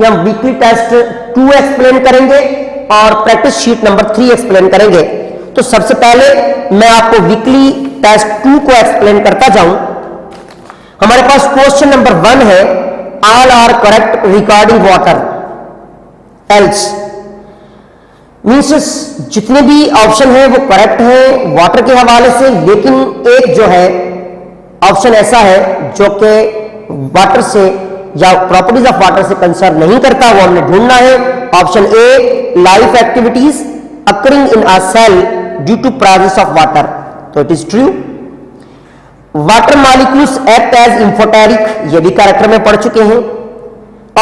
कि हम weekly test 2 explain करेंगे और प्रैक्टिस शीट नंबर 3 एक्सप्लेन करेंगे। तो सबसे पहले मैं आपको वीकली टेस्ट 2 को एक्सप्लेन करता जाऊं। हमारे पास क्वेश्चन नंबर 1 है, all are correct regarding water else, means जितने भी ऑप्शन है वो करेक्ट है वाटर के हवाले से, लेकिन एक जो है ऑप्शन ऐसा है जो कि वाटर से या प्रॉपर्टीज ऑफ वाटर से कंसर्न नहीं करता, वो हमने ढूंढना है। Option A, life activities occurring in a cell due to presence of water, तो it is true. Water molecules act as amphoteric, ये भी कैरेक्टर में पढ़ चुके हैं।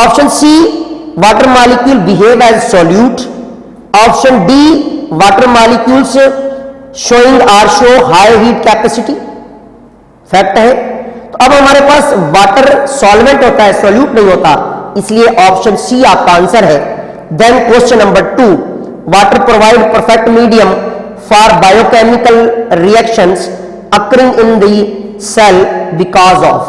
Option C, water molecule behave as solute. Option D, water molecules showing or show high heat capacity, fact है। तो अब हमारे पास वाटर सॉल्वेंट होता है, सॉल्यूट नहीं होता, इसलिए ऑप्शन सी आपका आंसर है। Then question number 2, water provide perfect medium for biochemical reactions occurring in the cell because of,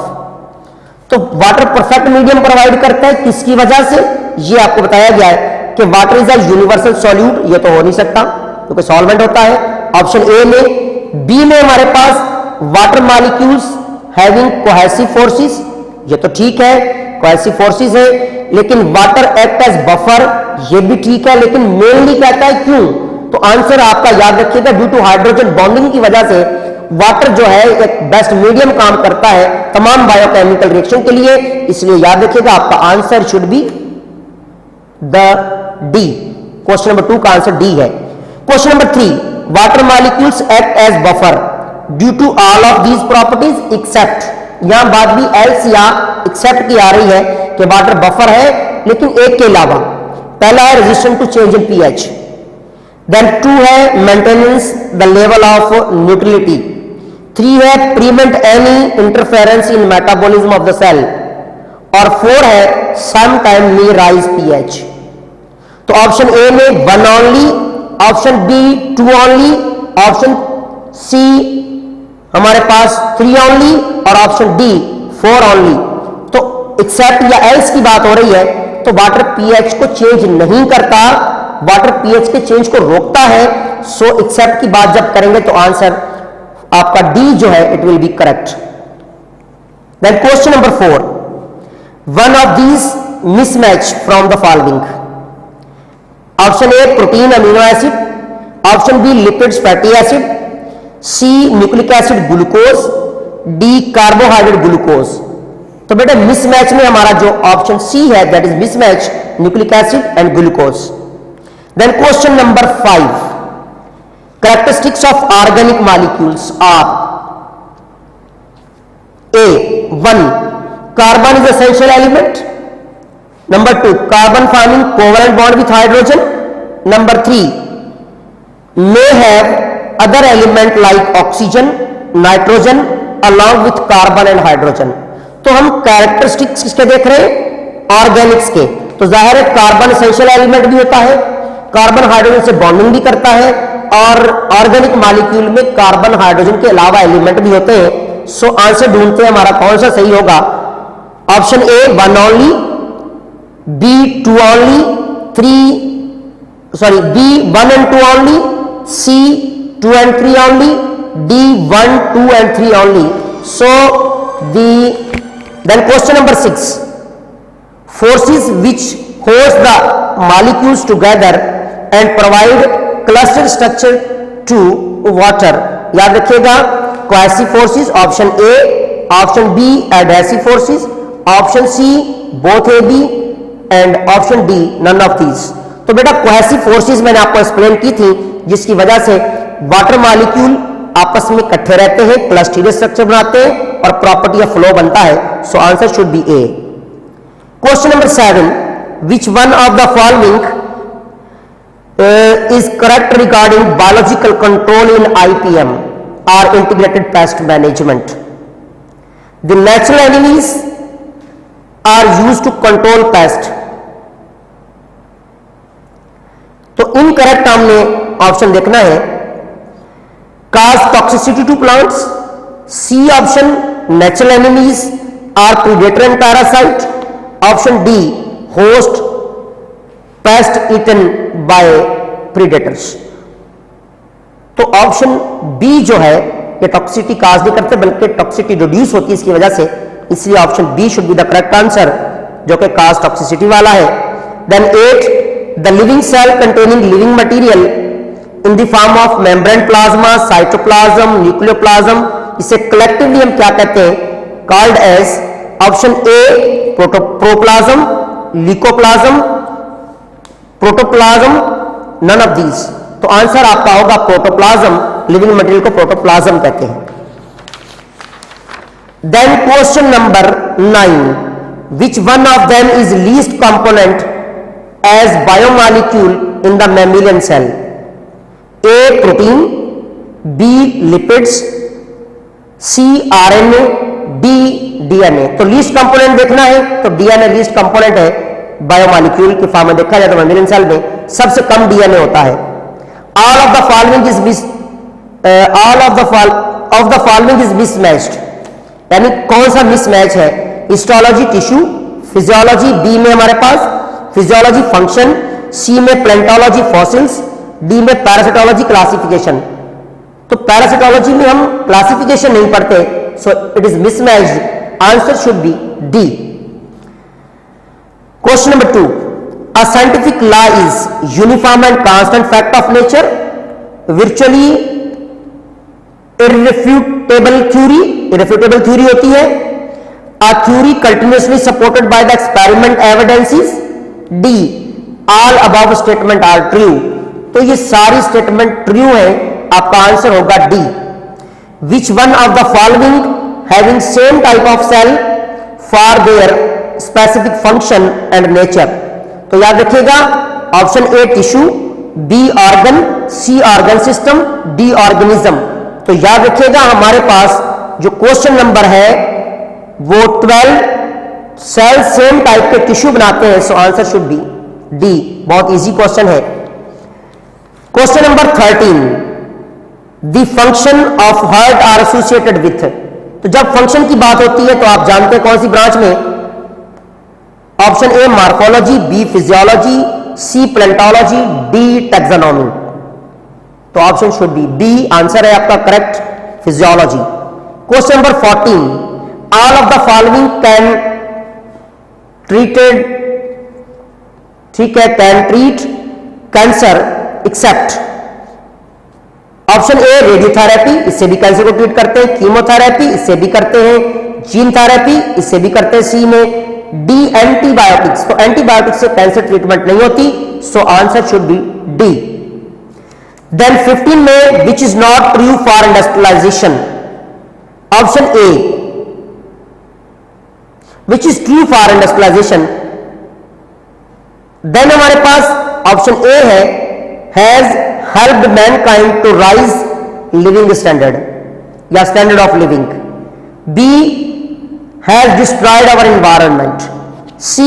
तो वाटर परफेक्ट मीडियम प्रोवाइड करता है किसकी वजह से, ये आपको बताया गया है कि water is a universal solute, ये तो हो नहीं सकता क्योंकि सॉल्वेंट होता है, ऑप्शन ए में। बी में हमारे पास water molecules having cohesive forces, ये तो ठीक है, कोहेसिव फोर्सेस है, लेकिन वाटर एक्ट एज बफर, ये भी ठीक है, लेकिन मेनली कहता है क्यों, तो आंसर आपका याद रखिएगा ड्यू टू हाइड्रोजन बॉन्डिंग की वजह से वाटर जो है एक बेस्ट मीडियम काम करता है तमाम बायोकेमिकल रिएक्शन के लिए, इसलिए याद रखिएगा आपका answer should be the D. Question number 2 का आंसर डी है। Question number 3, water molecules act as buffer due to all of these properties except, यहां बात भी एल्स या एक्सेप्ट की आ रही है कि वाटर बफर है लेकिन एक के अलावा। पहला है resistant to change in pH, then 2 है maintenance the level of neutrality, 3 है prevent any interference in metabolism of the cell, और 4 है some time may rise pH. तो ऑप्शन ए में 1 only, option B 2 only, option C हमारे पास 3 only और option D 4 only. तो एक्सेप्ट या एल्स की बात हो रही है, तो वाटर पीएच को चेंज नहीं करता, वाटर पीएच के चेंज को रोकता है। सो एक्सेप्ट की बात जब करेंगे तो आंसर आपका डी जो है it will be correct. Then question number 4, one of these mismatch from the following, option A protein amino acid, option B lipids fatty acid, C nucleic acid glucose, D carbohydrate glucose. तो बेटा mismatch में हमारा जो option C है that is mismatch nucleic acid and glucose. Then question number 5, characteristics of organic molecules are A 1 carbon is essential element, number 2 carbon forming covalent bond with hydrogen, number 3 may have other element like oxygen, nitrogen along with carbon and hydrogen। तो हम characteristics किसके देख रहे हैं, Organics के, तो जाहिर है कार्बन एसेंशियल एलिमेंट भी होता है, कार्बन हाइड्रोजन से बॉन्डिंग भी करता है, और ऑर्गेनिक मॉलिक्यूल में कार्बन हाइड्रोजन के अलावा एलिमेंट भी होते हैं। सो आंसर ढूंढते हैं हमारा कौन सा सही होगा, option A 1 only, B 2 only, B 1 and 2 only, C 2 and 3 only, D 1, 2 and 3 only। So then question number 6, forces which hold the molecules together and provide cluster structure to water, याद रखिएगा cohesive forces option A, option B adhesive forces, option C both A B and option D none of these। तो बेटा cohesive forces मैंने आपको explain की थी, जिसकी वजह से वाटर मॉलिक्यूल आपस में इकट्ठे रहते हैं, क्लस्टरियल स्ट्रक्चर बनाते हैं और प्रॉपर्टी ऑफ फ्लो बनता है। So answer should be A. Question number 7, which one of the following is correct regarding biological control in IPM or integrated pest management? The natural enemies are used to control pest। तो incorrect हमने option देखना है, cause toxicity to plants, C option natural enemies are predator and parasite, option D host pest eaten by predators. तो option B जो है ये toxicity काज नहीं करते बल्कि टॉक्सिसिटी रिड्यूस होती है इसकी वजह से, इसलिए option B should be the correct answer जो कि काज टॉक्सिसिटी वाला है। Then 8, the living cell containing living material in the form of membrane plasma, cytoplasm, nucleoplasm, इसे कलेक्टिवली हम क्या कहते हैं, called as option A protoplasm, leucoplasm, protoplasm, none of these. तो आंसर आपका होगा प्रोटोप्लाज्म, लिविंग मटेरियल को प्रोटोप्लाज्म कहते हैं। Then question number 9, which one of them is least component as biomolecule in the mammalian cell? A protein, B lipids, C RNA, D DNA. तो least component देखना है तो DNA least component है biomolecule के form में देखा जाए तो मैमिलियन सेल में सबसे कम डीएनए होता है। All of the following is mismatched, यानी कौन सा मिसमैच है? हिस्टोलॉजी टिश्यू, फिजियोलॉजी बी में हमारे पास, फिजियोलॉजी फंक्शन सी में, प्लेंटोलॉजी फॉसिल्स डी में, पैरासिटोलॉजी क्लासिफिकेशन। तो पैरासिटोलॉजी में हम क्लासिफिकेशन नहीं पढ़ते, so it is mismatched. Answer should be D. Question number 2, a scientific law is uniform and constant fact of nature, virtually irrefutable theory होती है, a theory continuously supported by the experiment evidences, D all above statement are true। तो ये सारी statement true है, आपका answer होगा D. Which one of the following having same type of cell for their specific function and nature? तो याद रखिएगा option A tissue, B organ, C organ system, D organism. तो याद रखिएगा हमारे पास जो क्वेश्चन नंबर है वो 12 सेल सेम टाइप के टिश्यू बनाते हैं, so answer should be D. बहुत इजी क्वेश्चन है। Question number 13, the function of heart are associated with. तो जब फंक्शन की बात होती है तो आप जानते हैं कौन सी ब्रांच में? Option A morphology, B physiology, C plantology, D taxonomy. तो option should be B, answer है आपका correct, physiology. Question number 14, all of the following can treated, ठीक है, can treat cancer except. Option A radiotherapy, इससे भी cancer को treat करते हैं, कीमोथेरेपी, इससे भी करते हैं, जीन थेरेपी, इससे भी करते हैं, सी में, डी एंटीबायोटिक्स। तो एंटीबायोटिक्स से कैंसर ट्रीटमेंट नहीं होती, so answer should be D. Then 15 में which is not true for industrialisation? Option A which is true for industrialisation. Then हमारे पास ऑप्शन ए है has helped mankind to rise living standard या standard of living, B has destroyed our environment, C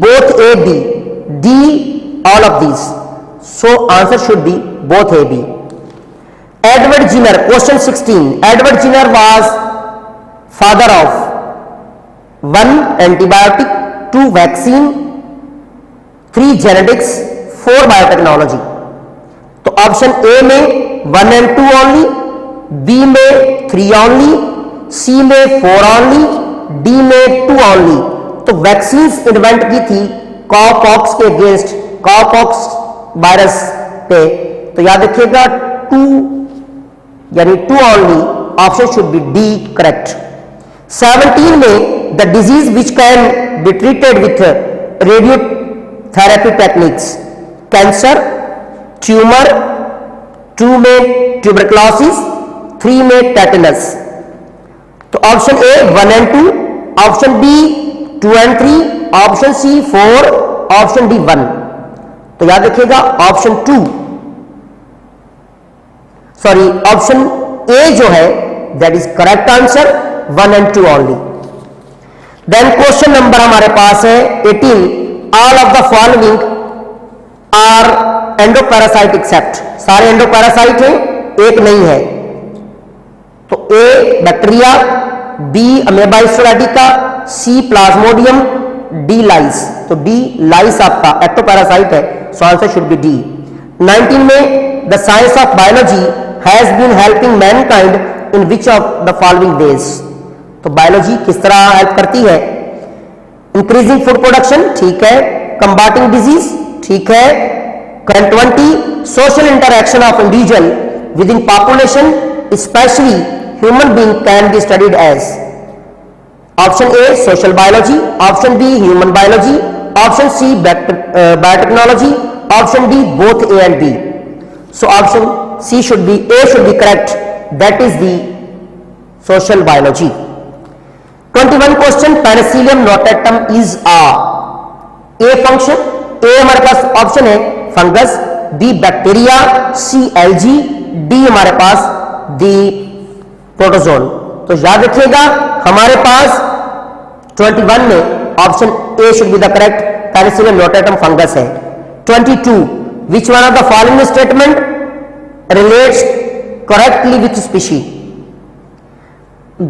both A B, D all of these, so answer should be both A B। Edward Jenner, question 16, Edward Jenner was father of 1 antibiotic, 2 vaccine, 3 genetics, 4 biotechnology। तो option A में 1 and 2 only, B में 3 only, सी में 4 only, D में 2 only। तो vaccine invent की थी कॉपॉक्स के against, कॉपॉक्स virus पे, तो याद रखिएगा 2 यानी 2 only, option should be D correct. 17 में the disease which can be treated with radiotherapy techniques, cancer, tumour, 2 में ट्यूबरक्लोसिस, 3 में टेटनस। तो option A 1 and 2, option B 2 and 3, option C 4, option D 1। तो याद रखिएगा ऑप्शन 2 सॉरी ऑप्शन ए जो है that is correct answer, 1 and 2 only। Then question number हमारे पास है 18, all of the following are endoparasite except. सारे एंडोपैरासाइट हैं, एक नहीं है। तो A bacteria, B amoeba histolytica, C plasmodium, D lice, तो डी लाइस आपका एक्टोपैरासाइट है, so answer should be D. 19 में the science of biology has been helping mankind in which of the following ways, तो biology किस तरह help करती है? Increasing food production, ठीक है। कंबाटिंग डिजीज, ठीक है। 20 social interaction of individual within population specially human being can be studied as, option A social biology, option B human biology, option C biotechnology, option D both A and B. So option C should be, A should be correct, that is the social biology. 21 question, penicillium notatum is a function, A हमारे पास option है fungus, B bacteria, C algae, D हमारे पास दी protozoan. तो याद रखिएगा हमारे पास 21 में option A should be the correct, penicillium notatum fungus है। 22 which one of the following statement relates correctly with species,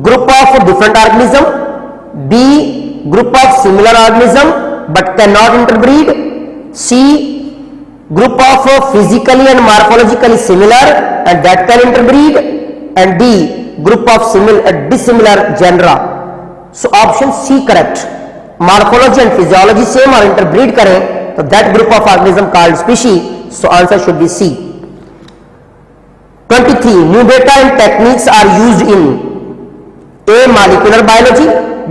group of different organism, B group of similar organism but can not interbreed, C group of physically and morphologically similar and that can interbreed, and D group of dissimilar genera. So option C correct, morphology and physiology same और interbreed करें तो that group of organism called species, so answer should be C. 23 new data and techniques are used in A molecular biology,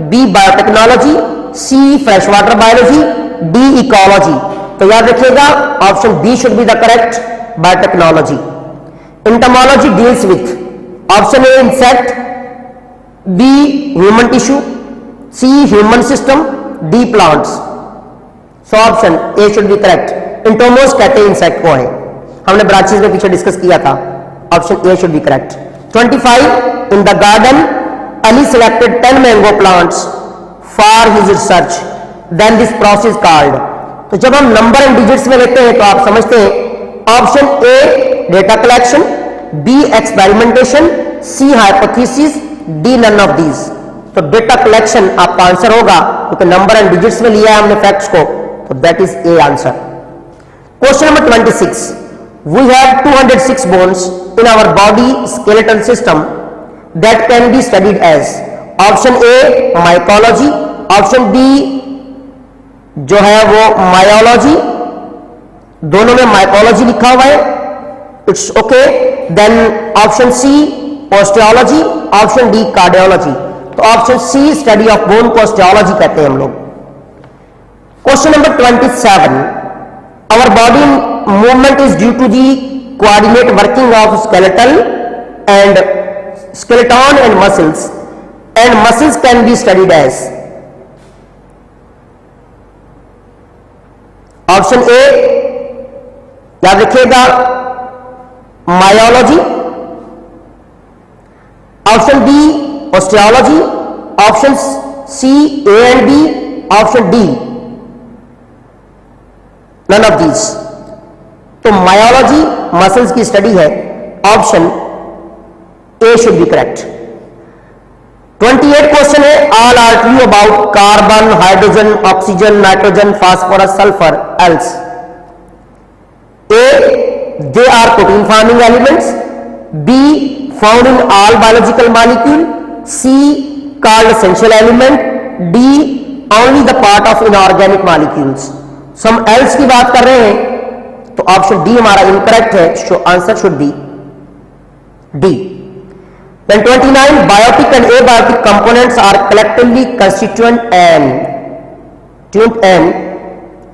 B biotechnology, C freshwater biology, D ecology। तो याद रखिएगा option B should be the correct, biotechnology. Entomology deals with, option A insect, B human tissue, C human system, D plants. So option A should be correct, इंटोमोस कहते हैं insect को है, हमने branches में पीछे डिस्कस किया था, option A should be correct. 25 in the garden Ali selected 10 mango plants for his research, then this process called. तो जब हम नंबर एंड डिजिट्स में लेते हैं तो आप समझते हैं option A data collection, B experimentation, C hypothesis, D none of these. तो डेटा कलेक्शन आपका आंसर होगा क्योंकि नंबर एंड डिजिट्स में लिया है हमने फैक्ट्स को, तो that is A answer. Question number 26, we have 206 bones in our body skeletal system that can be studied as, option A mycology, option B जो है वो मायोलॉजी, दोनों में माइकोलॉजी लिखा हुआ है, it's okay. Then option C osteology, option D cardiology. तो option C study of bone को ऑस्टियोलॉजी कहते हैं हम लोग। Question number 27, our body movement is due to the coordinate working of skeletal and skeleton and muscles can be studied as, option A याद रखिएगा myology, option B osteology, option C A and B, option D none of these. तो myology muscles की study है, option A should be correct. 28 question है, all are true about carbon, hydrogen, oxygen, nitrogen, phosphorus, sulphur, else. A they are protein forming elements, B found in all biological molecule, C called essential element, D only the part of inorganic molecules. So हम else की बात कर रहे हैं तो option D हमारा incorrect है, so answer should be D. Then 29 biotic and abiotic components are collectively constituent and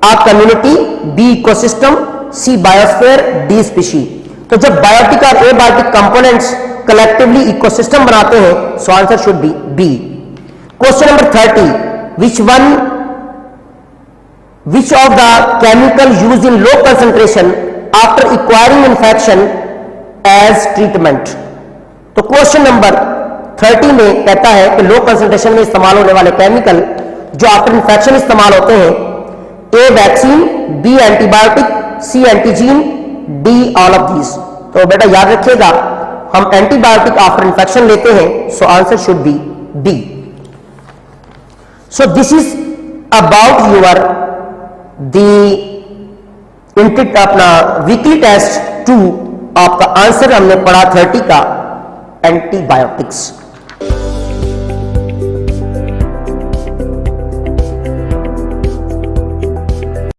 a community, B ecosystem, C biosphere, D species। तो जब बायोटिक और एबायोटिक कंपोनेंट्स कलेक्टिवली इकोसिस्टम बनाते हैं so answer should be B. Question number 30, which of the chemical used in low concentration after acquiring infection as treatment। तो question number 30 में कहता है कि लो कंसंट्रेशन में इस्तेमाल होने वाले केमिकल जो आफ्टर इन्फेक्शन इस्तेमाल होते हैं, A vaccine, B antibiotic, C antigen, D all of these. तो बेटा याद रखिएगा हम एंटीबायोटिक आफ्टर इन्फेक्शन लेते हैं, so answer should be D. So this is about your अपना वीकली टेस्ट 2 आपका आंसर हमने पढ़ा 30 का एंटीबायोटिक्स।